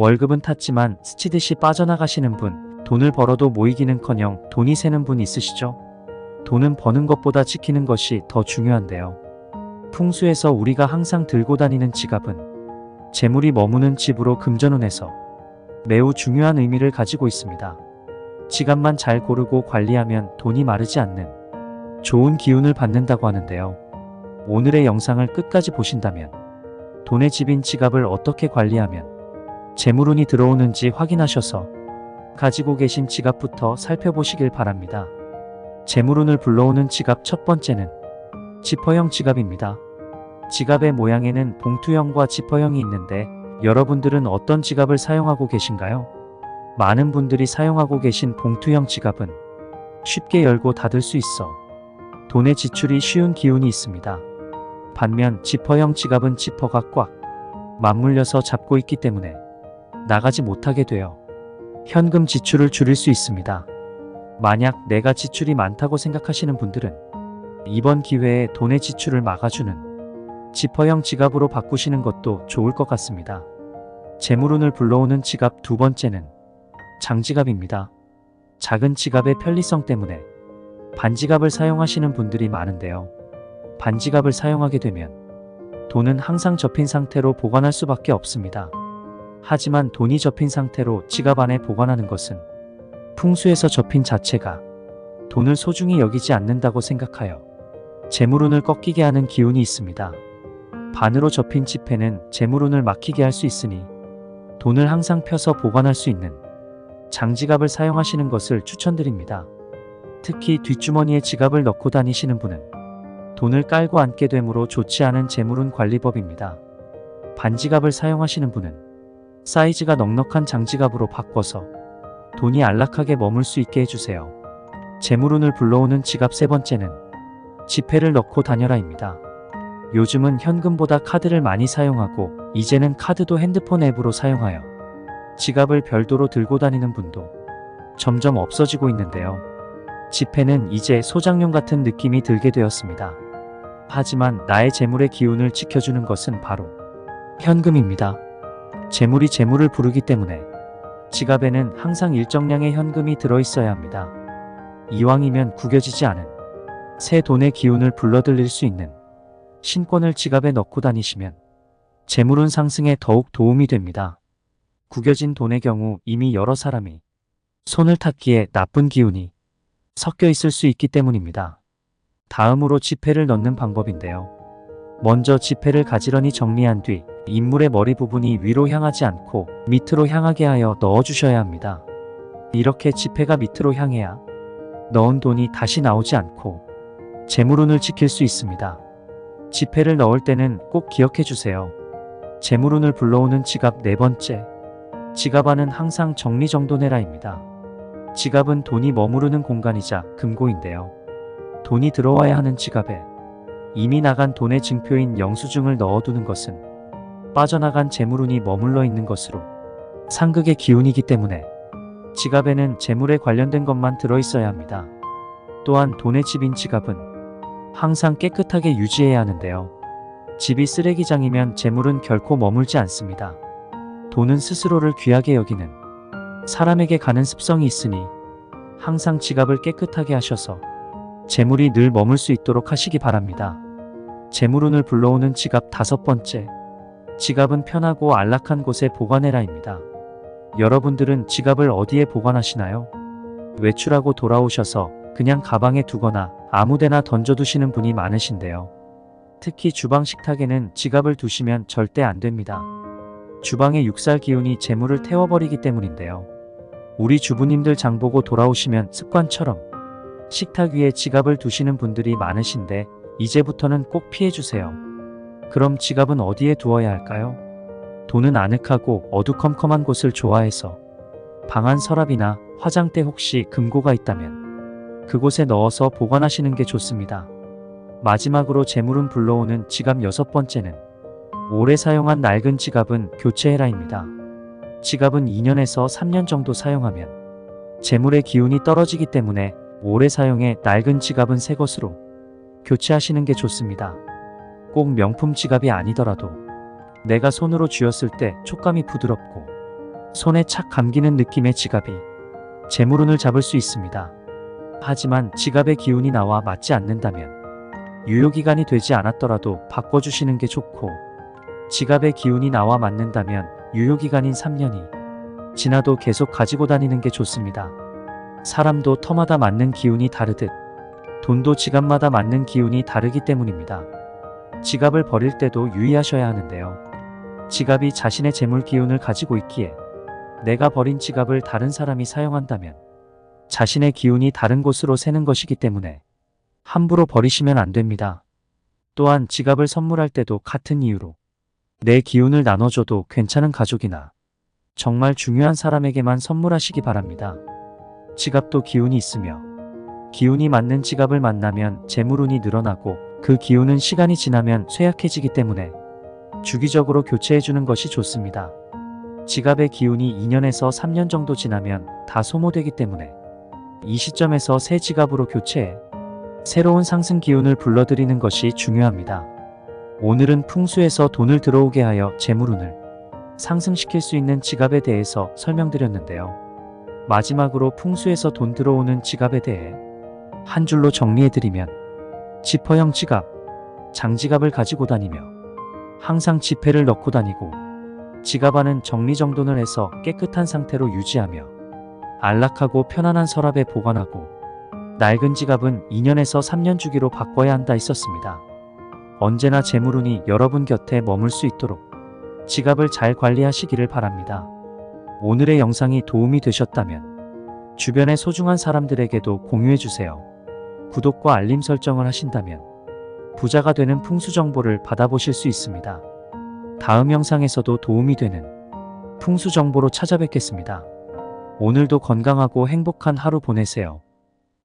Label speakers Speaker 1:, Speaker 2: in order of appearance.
Speaker 1: 월급은 탔지만 스치듯이 빠져나가시는 분, 돈을 벌어도 모이기는커녕 돈이 새는 분 있으시죠? 돈은 버는 것보다 지키는 것이 더 중요한데요. 풍수에서 우리가 항상 들고 다니는 지갑은 재물이 머무는 집으로 금전운에서 매우 중요한 의미를 가지고 있습니다. 지갑만 잘 고르고 관리하면 돈이 마르지 않는 좋은 기운을 받는다고 하는데요. 오늘의 영상을 끝까지 보신다면 돈의 집인 지갑을 어떻게 관리하면 재물운이 들어오는지 확인하셔서 가지고 계신 지갑부터 살펴보시길 바랍니다. 재물운을 불러오는 지갑 첫 번째는 지퍼형 지갑입니다. 지갑의 모양에는 봉투형과 지퍼형이 있는데 여러분들은 어떤 지갑을 사용하고 계신가요? 많은 분들이 사용하고 계신 봉투형 지갑은 쉽게 열고 닫을 수 있어 돈의 지출이 쉬운 기운이 있습니다. 반면 지퍼형 지갑은 지퍼가 꽉 맞물려서 잡고 있기 때문에 나가지 못하게 되어 현금 지출을 줄일 수 있습니다. 만약 내가 지출이 많다고 생각하시는 분들은 이번 기회에 돈의 지출을 막아주는 지퍼형 지갑으로 바꾸시는 것도 좋을 것 같습니다. 재물운을 불러오는 지갑 두 번째는 장지갑입니다. 작은 지갑의 편리성 때문에 반지갑을 사용하시는 분들이 많은데요. 반지갑을 사용하게 되면 돈은 항상 접힌 상태로 보관할 수밖에 없습니다. 하지만 돈이 접힌 상태로 지갑 안에 보관하는 것은 풍수에서 접힌 자체가 돈을 소중히 여기지 않는다고 생각하여 재물운을 꺾이게 하는 기운이 있습니다. 반으로 접힌 지폐는 재물운을 막히게 할 수 있으니 돈을 항상 펴서 보관할 수 있는 장지갑을 사용하시는 것을 추천드립니다. 특히 뒷주머니에 지갑을 넣고 다니시는 분은 돈을 깔고 앉게 되므로 좋지 않은 재물운 관리법입니다. 반지갑을 사용하시는 분은 사이즈가 넉넉한 장지갑으로 바꿔서 돈이 안락하게 머물 수 있게 해주세요. 재물운을 불러오는 지갑 세 번째는 지폐를 넣고 다녀라입니다. 요즘은 현금보다 카드를 많이 사용하고 이제는 카드도 핸드폰 앱으로 사용하여 지갑을 별도로 들고 다니는 분도 점점 없어지고 있는데요. 지폐는 이제 소장용 같은 느낌이 들게 되었습니다. 하지만 나의 재물의 기운을 지켜주는 것은 바로 현금입니다. 재물이 재물을 부르기 때문에 지갑에는 항상 일정량의 현금이 들어있어야 합니다. 이왕이면 구겨지지 않은 새 돈의 기운을 불러들일 수 있는 신권을 지갑에 넣고 다니시면 재물운 상승에 더욱 도움이 됩니다. 구겨진 돈의 경우 이미 여러 사람이 손을 탔기에 나쁜 기운이 섞여 있을 수 있기 때문입니다. 다음으로 지폐를 넣는 방법인데요. 먼저 지폐를 가지런히 정리한 뒤 인물의 머리 부분이 위로 향하지 않고 밑으로 향하게 하여 넣어주셔야 합니다. 이렇게 지폐가 밑으로 향해야 넣은 돈이 다시 나오지 않고 재물운을 지킬 수 있습니다. 지폐를 넣을 때는 꼭 기억해 주세요. 재물운을 불러오는 지갑 네 번째, 지갑 안은 항상 정리정돈해라입니다. 지갑은 돈이 머무르는 공간이자 금고인데요. 돈이 들어와야 하는 지갑에 이미 나간 돈의 증표인 영수증을 넣어두는 것은 빠져나간 재물운이 머물러 있는 것으로 상극의 기운이기 때문에 지갑에는 재물에 관련된 것만 들어있어야 합니다. 또한 돈의 집인 지갑은 항상 깨끗하게 유지해야 하는데요. 집이 쓰레기장이면 재물은 결코 머물지 않습니다. 돈은 스스로를 귀하게 여기는 사람에게 가는 습성이 있으니 항상 지갑을 깨끗하게 하셔서 재물이 늘 머물 수 있도록 하시기 바랍니다. 재물운을 불러오는 지갑 다섯 번째, 지갑은 편하고 안락한 곳에 보관해라입니다. 여러분들은 지갑을 어디에 보관하시나요? 외출하고 돌아오셔서 그냥 가방에 두거나 아무데나 던져두시는 분이 많으신데요. 특히 주방 식탁에는 지갑을 두시면 절대 안 됩니다. 주방의 육살 기운이 재물을 태워버리기 때문인데요. 우리 주부님들 장보고 돌아오시면 습관처럼 식탁 위에 지갑을 두시는 분들이 많으신데 이제부터는 꼭 피해주세요. 그럼 지갑은 어디에 두어야 할까요? 돈은 아늑하고 어두컴컴한 곳을 좋아해서 방 안 서랍이나 화장대 혹시 금고가 있다면 그곳에 넣어서 보관하시는 게 좋습니다. 마지막으로 재물운 불러오는 지갑 여섯 번째는 오래 사용한 낡은 지갑은 교체해라입니다. 지갑은 2년에서 3년 정도 사용하면 재물의 기운이 떨어지기 때문에 오래 사용해 낡은 지갑은 새 것으로 교체하시는 게 좋습니다. 꼭 명품 지갑이 아니더라도 내가 손으로 쥐었을 때 촉감이 부드럽고 손에 착 감기는 느낌의 지갑이 재물운을 잡을 수 있습니다. 하지만 지갑의 기운이 나와 맞지 않는다면 유효기간이 되지 않았더라도 바꿔주시는 게 좋고, 지갑의 기운이 나와 맞는다면 유효기간인 3년이 지나도 계속 가지고 다니는 게 좋습니다. 사람도 터마다 맞는 기운이 다르듯 돈도 지갑마다 맞는 기운이 다르기 때문입니다. 지갑을 버릴 때도 유의하셔야 하는데요. 지갑이 자신의 재물 기운을 가지고 있기에 내가 버린 지갑을 다른 사람이 사용한다면 자신의 기운이 다른 곳으로 새는 것이기 때문에 함부로 버리시면 안 됩니다. 또한 지갑을 선물할 때도 같은 이유로 내 기운을 나눠줘도 괜찮은 가족이나 정말 중요한 사람에게만 선물하시기 바랍니다. 지갑도 기운이 있으며 기운이 맞는 지갑을 만나면 재물운이 늘어나고, 그 기운은 시간이 지나면 쇠약해지기 때문에 주기적으로 교체해주는 것이 좋습니다. 지갑의 기운이 2년에서 3년 정도 지나면 다 소모되기 때문에 이 시점에서 새 지갑으로 교체해 새로운 상승 기운을 불러들이는 것이 중요합니다. 오늘은 풍수에서 돈을 들어오게 하여 재물운을 상승시킬 수 있는 지갑에 대해서 설명드렸는데요. 마지막으로 풍수에서 돈 들어오는 지갑에 대해 한 줄로 정리해드리면, 지퍼형 지갑, 장지갑을 가지고 다니며 항상 지폐를 넣고 다니고, 지갑 안은 정리정돈을 해서 깨끗한 상태로 유지하며 안락하고 편안한 서랍에 보관하고, 낡은 지갑은 2년에서 3년 주기로 바꿔야 한다 있었습니다. 언제나 재물운이 여러분 곁에 머물 수 있도록 지갑을 잘 관리하시기를 바랍니다. 오늘의 영상이 도움이 되셨다면 주변의 소중한 사람들에게도 공유해주세요. 구독과 알림 설정을 하신다면 부자가 되는 풍수 정보를 받아보실 수 있습니다. 다음 영상에서도 도움이 되는 풍수 정보로 찾아뵙겠습니다. 오늘도 건강하고 행복한 하루 보내세요.